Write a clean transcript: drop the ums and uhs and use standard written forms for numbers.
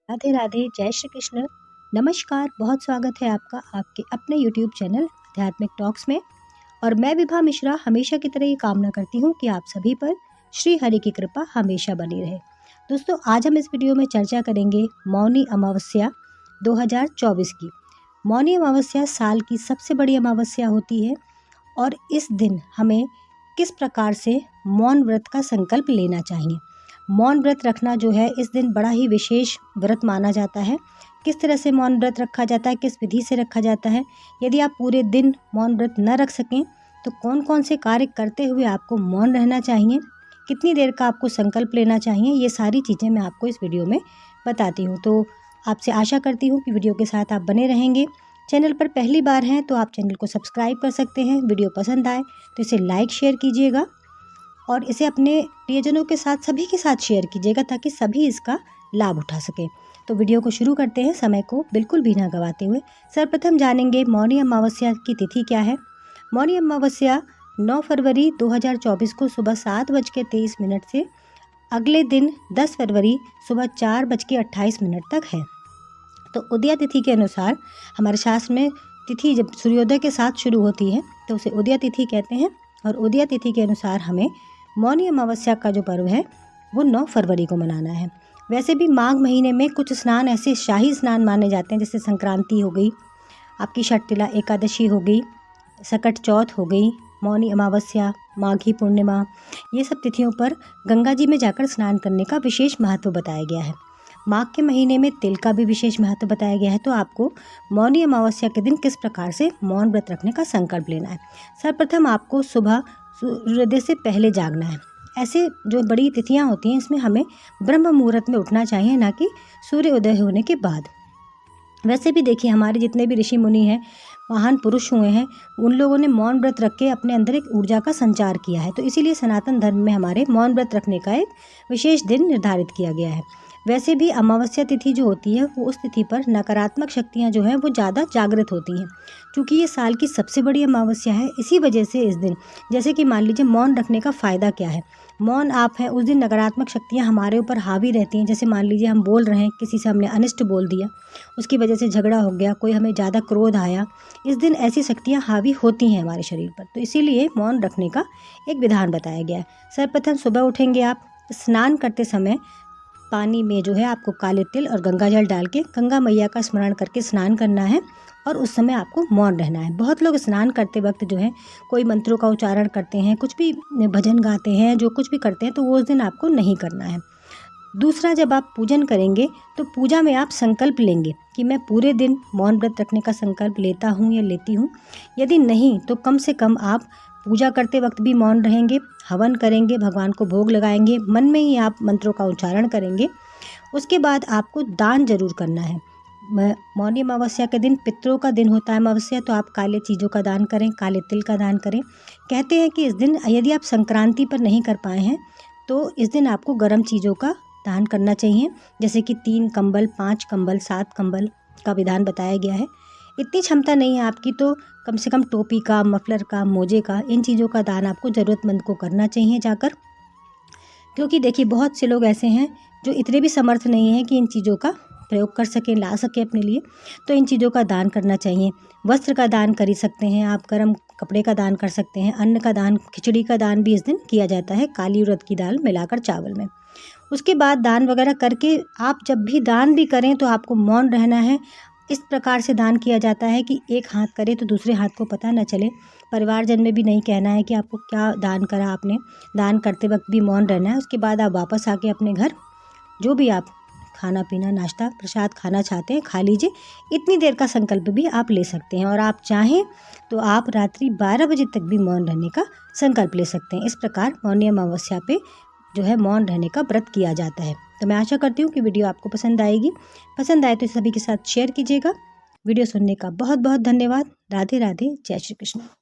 राधे राधे, जय श्री कृष्ण। नमस्कार, बहुत स्वागत है आपका आपके अपने YouTube चैनल आध्यात्मिक टॉक्स में। और मैं विभा मिश्रा हमेशा की तरह ये कामना करती हूँ कि आप सभी पर श्री हरि की कृपा हमेशा बनी रहे। दोस्तों, आज हम इस वीडियो में चर्चा करेंगे मौनी अमावस्या 2024 की। मौनी अमावस्या साल की सबसे बड़ी अमावस्या होती है और इस दिन हमें किस प्रकार से मौन व्रत का संकल्प लेना चाहिए। मौन व्रत रखना जो है इस दिन बड़ा ही विशेष व्रत माना जाता है। किस तरह से मौन व्रत रखा जाता है, किस विधि से रखा जाता है, यदि आप पूरे दिन मौन व्रत न रख सकें तो कौन कौन से कार्य करते हुए आपको मौन रहना चाहिए, कितनी देर का आपको संकल्प लेना चाहिए, ये सारी चीज़ें मैं आपको इस वीडियो में बताती हूँ। तो आपसे आशा करती हूँ कि वीडियो के साथ आप बने रहेंगे। चैनल पर पहली बार हैं तो आप चैनल को सब्सक्राइब कर सकते हैं। वीडियो पसंद आए तो इसे लाइक शेयर कीजिएगा और इसे अपने प्रियजनों के साथ सभी के साथ शेयर कीजिएगा ताकि सभी इसका लाभ उठा सकें। तो वीडियो को शुरू करते हैं, समय को बिल्कुल भी ना गवाते हुए। सर्वप्रथम जानेंगे मौनी अमावस्या की तिथि क्या है। मौनी अमावस्या 9 फरवरी 2024 को सुबह 7:23 से अगले दिन 10 फरवरी सुबह 4:28 तक है। तो उदया तिथि के अनुसार हमारे शास्त्र में तिथि जब सूर्योदय के साथ शुरू होती है तो उसे उदया तिथि कहते हैं। और उदया तिथि के अनुसार हमें मौनी अमावस्या का जो पर्व है वो 9 फरवरी को मनाना है। वैसे भी माघ महीने में कुछ स्नान ऐसे शाही स्नान माने जाते हैं, जैसे संक्रांति हो गई, आपकी षटतिला एकादशी हो गई, सकट चौथ हो गई, मौनी अमावस्या, माघी पूर्णिमा, ये सब तिथियों पर गंगा जी में जाकर स्नान करने का विशेष महत्व बताया गया है। माघ के महीने में तिल का भी विशेष महत्व बताया गया है। तो आपको मौनी अमावस्या के दिन किस प्रकार से मौन व्रत रखने का संकल्प लेना है। सर्वप्रथम आपको सुबह सूर्योदय से पहले जागना है। ऐसे जो बड़ी तिथियां होती हैं इसमें हमें ब्रह्म मुहूर्त में उठना चाहिए, ना कि सूर्योदय होने के बाद। वैसे भी देखिए, हमारे जितने भी ऋषि मुनि हैं, महान पुरुष हुए हैं, उन लोगों ने मौन व्रत रख के अपने अंदर एक ऊर्जा का संचार किया है। तो इसीलिए सनातन धर्म में हमारे मौन व्रत रखने का एक विशेष दिन निर्धारित किया गया है। वैसे भी अमावस्या तिथि जो होती है वो उस तिथि पर नकारात्मक शक्तियाँ जो हैं वो ज़्यादा जागृत होती हैं। क्योंकि ये साल की सबसे बड़ी अमावस्या है, इसी वजह से इस दिन, जैसे कि मान लीजिए मौन रखने का फ़ायदा क्या है। मौन आप हैं, उस दिन नकारात्मक शक्तियाँ हमारे ऊपर हावी रहती हैं। जैसे मान लीजिए हम बोल रहे हैं, किसी से हमने अनिष्ट बोल दिया, उसकी वजह से झगड़ा हो गया, कोई हमें ज़्यादा क्रोध आया, इस दिन ऐसी शक्तियाँ हावी होती हैं हमारे शरीर पर। तो इसीलिए मौन रखने का एक विधान बताया गया है। सर्वप्रथम सुबह उठेंगे आप, स्नान करते समय पानी में जो है आपको काले तिल और गंगा जल डाल के गंगा मैया का स्मरण करके स्नान करना है और उस समय आपको मौन रहना है। बहुत लोग स्नान करते वक्त जो है कोई मंत्रों का उच्चारण करते हैं, कुछ भी भजन गाते हैं, जो कुछ भी करते हैं, तो वो उस दिन आपको नहीं करना है। दूसरा, जब आप पूजन करेंगे तो पूजा में आप संकल्प लेंगे कि मैं पूरे दिन मौन व्रत रखने का संकल्प लेता हूँ या लेती हूँ। यदि नहीं तो कम से कम आप पूजा करते वक्त भी मौन रहेंगे, हवन करेंगे, भगवान को भोग लगाएंगे, मन में ही आप मंत्रों का उच्चारण करेंगे। उसके बाद आपको दान जरूर करना है। मौनी अमावस्या के दिन पितरों का दिन होता है अमावस्या, तो आप काले चीज़ों का दान करें, काले तिल का दान करें। कहते हैं कि इस दिन यदि आप संक्रांति पर नहीं कर पाए हैं तो इस दिन आपको गर्म चीज़ों का दान करना चाहिए, जैसे कि 3 कंबल, 5 कंबल, 7 कंबल का विधान बताया गया है। इतनी क्षमता नहीं है आपकी तो कम से कम टोपी का, मफलर का, मोजे का, इन चीज़ों का दान आपको ज़रूरतमंद को करना चाहिए जाकर। क्योंकि देखिए, बहुत से लोग ऐसे हैं जो इतने भी समर्थ नहीं हैं कि इन चीज़ों का प्रयोग कर सकें, ला सकें अपने लिए, तो इन चीज़ों का दान करना चाहिए। वस्त्र का दान कर ही सकते हैं आप, गर्म कपड़े का दान कर सकते हैं, अन्न का दान, खिचड़ी का दान भी इस दिन किया जाता है, काली उड़द की दाल मिलाकर चावल में। उसके बाद दान वगैरह करके आप जब भी दान भी करें तो आपको मौन रहना है। इस प्रकार से दान किया जाता है कि एक हाथ करे तो दूसरे हाथ को पता न चले। परिवारजन में भी नहीं कहना है कि आपको क्या दान करा आपने। दान करते वक्त भी मौन रहना है। उसके बाद आप वापस आके अपने घर जो भी आप खाना पीना, नाश्ता, प्रसाद खाना चाहते हैं खा लीजिए। इतनी देर का संकल्प भी आप ले सकते हैं और आप चाहें तो आप रात्रि 12 बजे तक भी मौन रहने का संकल्प ले सकते हैं। इस प्रकार मौनी अमावस्या पे जो है मौन रहने का व्रत किया जाता है। तो मैं आशा करती हूँ कि वीडियो आपको पसंद आएगी। पसंद आए तो सभी के साथ शेयर कीजिएगा। वीडियो सुनने का बहुत बहुत धन्यवाद। राधे राधे, जय श्री कृष्ण।